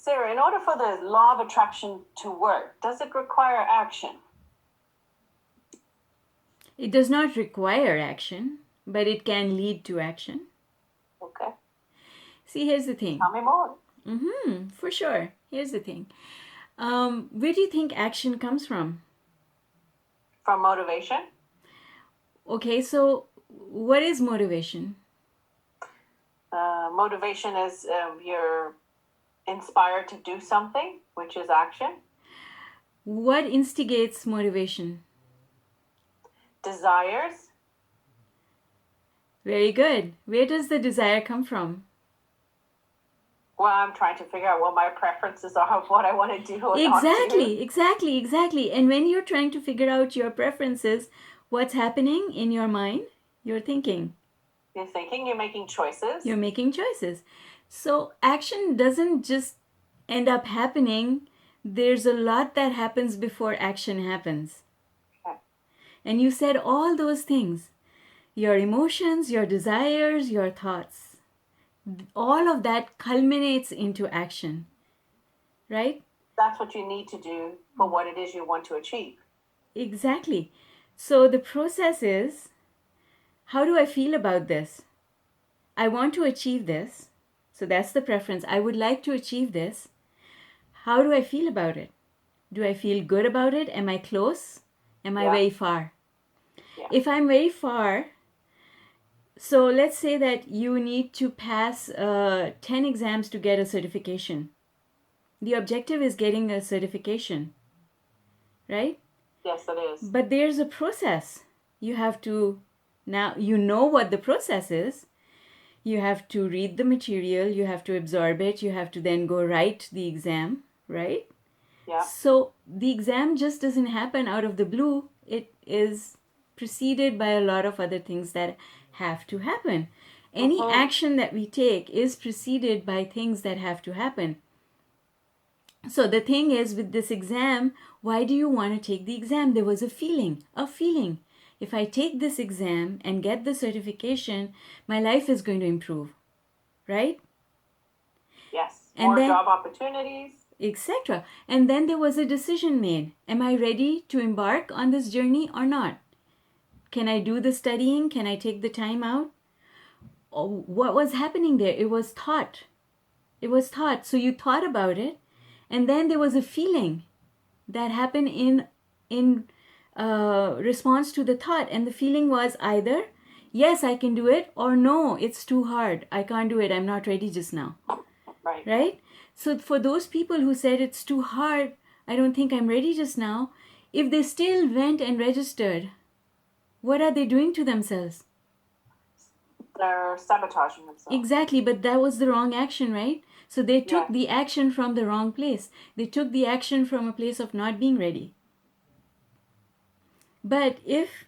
Sarah, in order for the law of attraction to work, does it require action? It does not require action, but it can lead to action. Okay. See, here's the thing. Tell me more. For sure. Here's the thing. Where do you think action comes from? From motivation? Okay, so what is motivation? Motivation is you're inspired to do something, which is action. What instigates motivation? Desires. Very good. Where does the desire come from? Well, I'm trying to figure out what my preferences are of what I want to do or Exactly, exactly, exactly. And when you're trying to figure out your preferences, what's happening in your mind? You're thinking. You're thinking, you're making choices. You're making choices. So action doesn't just end up happening. There's a lot that happens before action happens. Okay. And you said all those things. Your emotions, your desires, your thoughts. All of that culminates into action. Right? That's what you need to do for what it is you want to achieve. Exactly. So the process is, how do I feel about this? I want to achieve this. So that's the preference. I would like to achieve this. How do I feel about it? Do I feel good about it? Am I close? Am I very far? Yeah. If I'm very far, so let's say that you need to pass 10 exams to get a certification. The objective is getting a certification, right? Yes, it is. But there's a process. You have to, now you know what the process is. You have to read the material, you have to absorb it, you have to then go write the exam, right? Yeah. So the exam just doesn't happen out of the blue. It is preceded by a lot of other things that have to happen. Any action that we take is preceded by things that have to happen. So the thing is, with this exam, why do you want to take the exam? There was a feeling. If I take this exam and get the certification, my life is going to improve, right? Yes. And More then, job opportunities. etc. And then there was a decision made. Am I ready to embark on this journey or not? Can I do the studying? Can I take the time out? Oh, what was happening there? It was thought. It was thought. So you thought about it, and then there was a feeling that happened in response to the thought, and the feeling was either yes, I can do it, or no, it's too hard, I can't do it, I'm not ready just now. Right? So for those people who said it's too hard, I don't think I'm ready just now, if they still went and registered, what are they doing to themselves? They're sabotaging themselves. Exactly, but that was the wrong action, right? So they took the action from the wrong place. They took the action from a place of not being ready. But if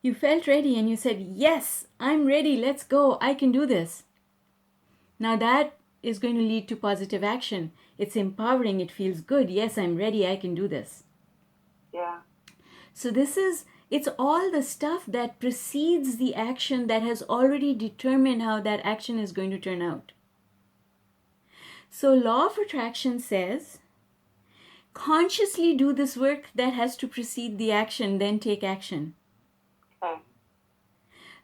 you felt ready and you said, yes, I'm ready, let's go, I can do this. Now that is going to lead to positive action. It's empowering, it feels good. Yes, I'm ready, I can do this. Yeah. So it's all the stuff that precedes the action that has already determined how that action is going to turn out. So law of attraction says, consciously do this work that has to precede the action, then take action. Okay.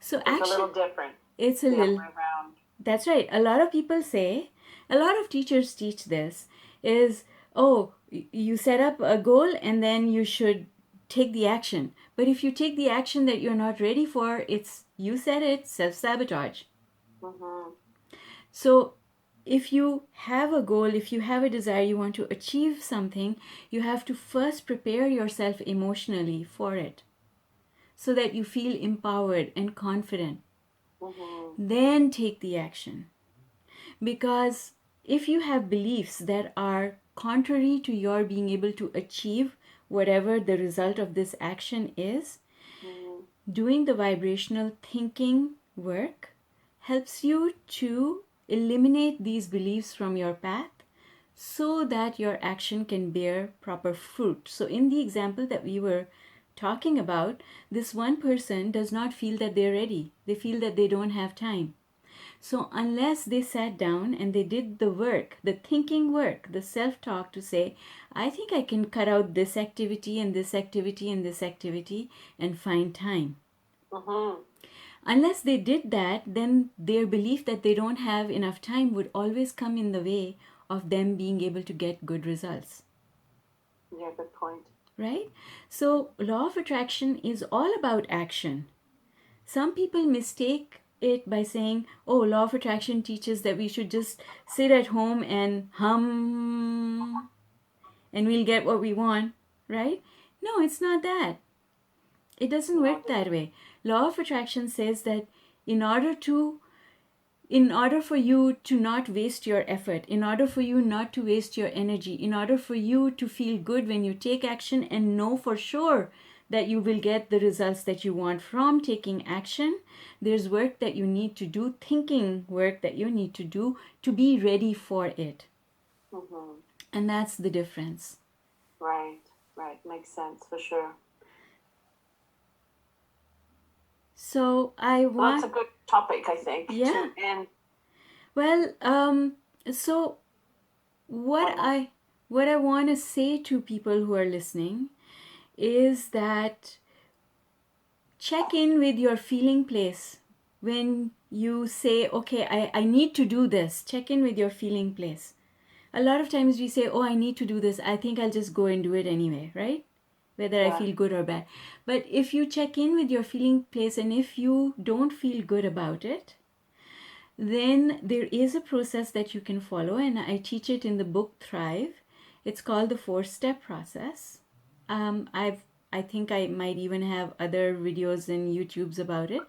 So it's action, a little different. It's a little around. That's right. A lot of people say, a lot of teachers teach this, is, oh, you set up a goal and then you should take the action. But if you take the action that you're not ready for, it's, you said it, self-sabotage. So if you have a goal, if you have a desire, you want to achieve something, you have to first prepare yourself emotionally for it so that you feel empowered and confident. Then take the action. Because if you have beliefs that are contrary to your being able to achieve whatever the result of this action is, doing the vibrational thinking work helps you to eliminate these beliefs from your path so that your action can bear proper fruit. So in the example that we were talking about, this one person does not feel that they're ready. They feel that they don't have time. So unless they sat down and they did the work, the thinking work, the self-talk to say, I think I can cut out this activity and this activity and this activity and find time. Mm-hmm. Unless they did that, then their belief that they don't have enough time would always come in the way of them being able to get good results. Yeah, good point. Right? So, law of attraction is all about action. Some people mistake it by saying, oh, law of attraction teaches that we should just sit at home and hum and we'll get what we want, right? No, it's not that. It doesn't No, work that way. Law of attraction says that in order to in order for you to not waste your effort, in order for you not to waste your energy, in order for you to feel good when you take action and know for sure that you will get the results that you want from taking action, there's work that you need to do, thinking work that you need to do to be ready for it. Mm-hmm. And that's the difference. Right. Makes sense for sure. So I want... That's a good topic, I think. Yeah. And well, so what I want to say to people who are listening is that check in with your feeling place. When you say, okay, I need to do this, check in with your feeling place. A lot of times we say, oh, I need to do this, I think I'll just go and do it anyway, right? Whether I feel good or bad. But if you check in with your feeling place and if you don't feel good about it, then there is a process that you can follow, and I teach it in the book Thrive. It's called the 4-step process. I think I might even have other videos and YouTubes about it.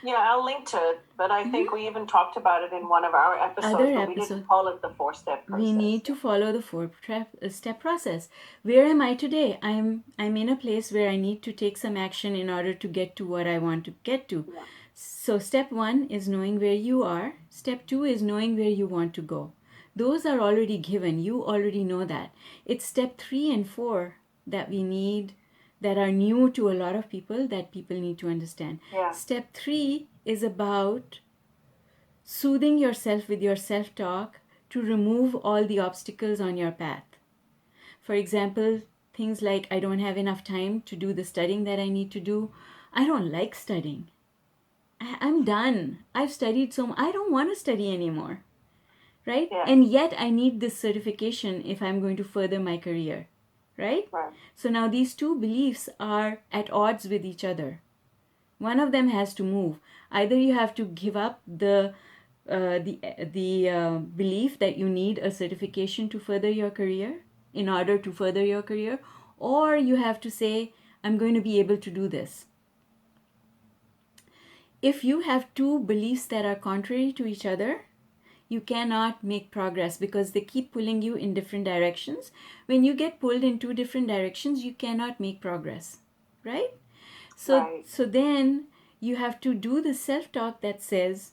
Yeah, I'll link to it. But I think we even talked about it in one of our episodes, but we didn't follow the 4-step process. We need to follow the 4-step process. Where am I today? I'm in a place where I need to take some action in order to get to what I want to get to. Yeah. So step 1 is knowing where you are. Step 2 is knowing where you want to go. Those are already given. You already know that. It's step 3 and 4 that we need, that are new to a lot of people, that people need to understand. Yeah. Step 3 is about soothing yourself with your self-talk to remove all the obstacles on your path. For example, things like, I don't have enough time to do the studying that I need to do. I don't like studying. I'm done. I've studied so much. I don't want to study anymore. Right? Yeah. And yet I need this certification if I'm going to further my career. Right? So now these two beliefs are at odds with each other. One of them has to move. Either you have to give up the belief that you need a certification to further your career, in order to further your career, or you have to say, I'm going to be able to do this. If you have two beliefs that are contrary to each other, you cannot make progress because they keep pulling you in different directions. When you get pulled in two different directions, you cannot make progress, right? So then you have to do the self-talk that says,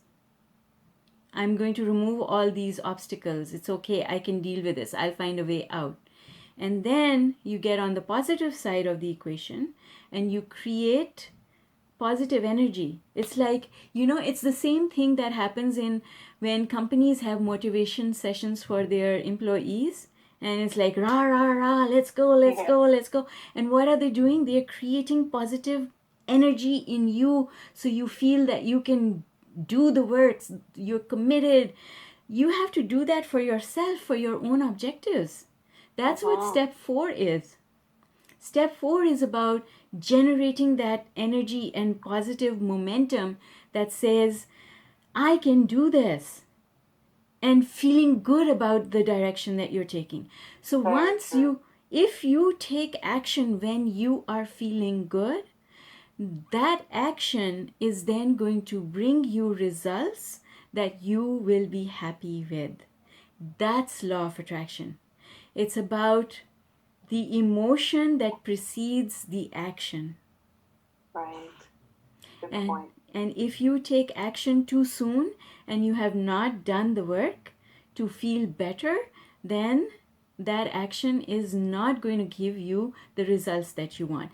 I'm going to remove all these obstacles. It's okay. I can deal with this. I'll find a way out. And then you get on the positive side of the equation and you create positive energy. It's like, it's the same thing that happens in when companies have motivation sessions for their employees. And it's like, rah, rah, rah, let's go, let's go, let's go. And what are they doing? They're creating positive energy in you so you feel that you can do the works, you're committed. You have to do that for yourself, for your own objectives. That's what step 4 is. Step 4 is about generating that energy and positive momentum that says, I can do this, and feeling good about the direction that you're taking. So if you take action when you are feeling good, that action is then going to bring you results that you will be happy with. That's law of attraction. It's about the emotion that precedes the action. Right. Good point. And if you take action too soon and you have not done the work to feel better, then that action is not going to give you the results that you want.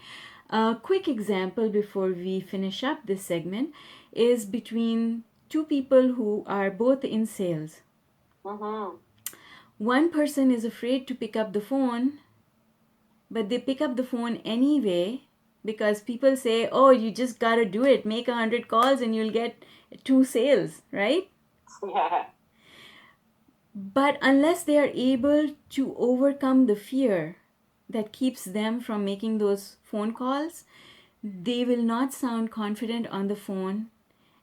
A quick example before we finish up this segment is between two people who are both in sales. Mm-hmm. One person is afraid to pick up the phone, but they pick up the phone anyway because people say, oh, you just gotta do it. Make 100 calls and you'll get 2 sales, right? Yeah. But unless they are able to overcome the fear that keeps them from making those phone calls, they will not sound confident on the phone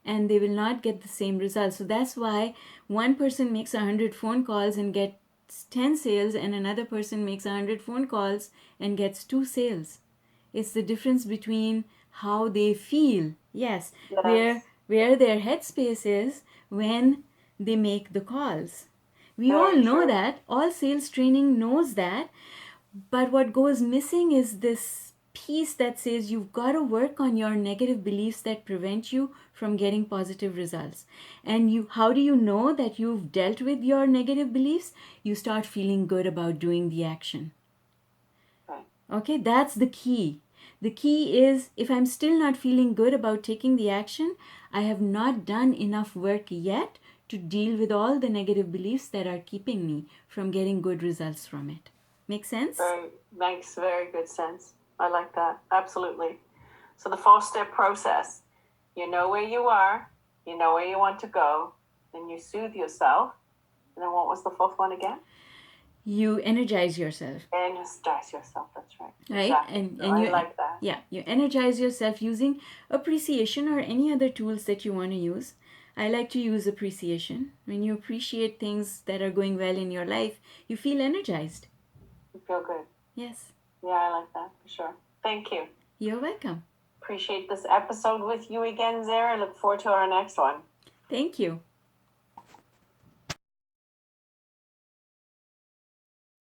and they will not get the same results. So that's why one person makes 100 phone calls and gets 10 sales, and another person makes 100 phone calls and gets 2 sales. It's the difference between how they feel. Yes, Yes. where their headspace is when they make the calls. We all Very know true. that. All sales training knows that. But what goes missing is this piece that says you've got to work on your negative beliefs that prevent you from getting positive results. And how do you know that you've dealt with your negative beliefs? You start feeling good about doing the action. Right. Okay, that's the key. The key is if I'm still not feeling good about taking the action, I have not done enough work yet to deal with all the negative beliefs that are keeping me from getting good results from it. Make sense? Makes very good sense. I like that. Absolutely. So the 4-step process. You know where you are, you know where you want to go, then you soothe yourself. And then what was the 4th one again? You energize yourself. Energize yourself, that's right. Right? Exactly. And I you like that. yeah, you energize yourself using appreciation or any other tools that you want to use. I like to use appreciation. When you appreciate things that are going well in your life, you feel energized. You feel good. Yes. Yeah, I like that for sure. Thank you. You're welcome. Appreciate this episode with you again, Zara. Look forward to our next one. Thank you.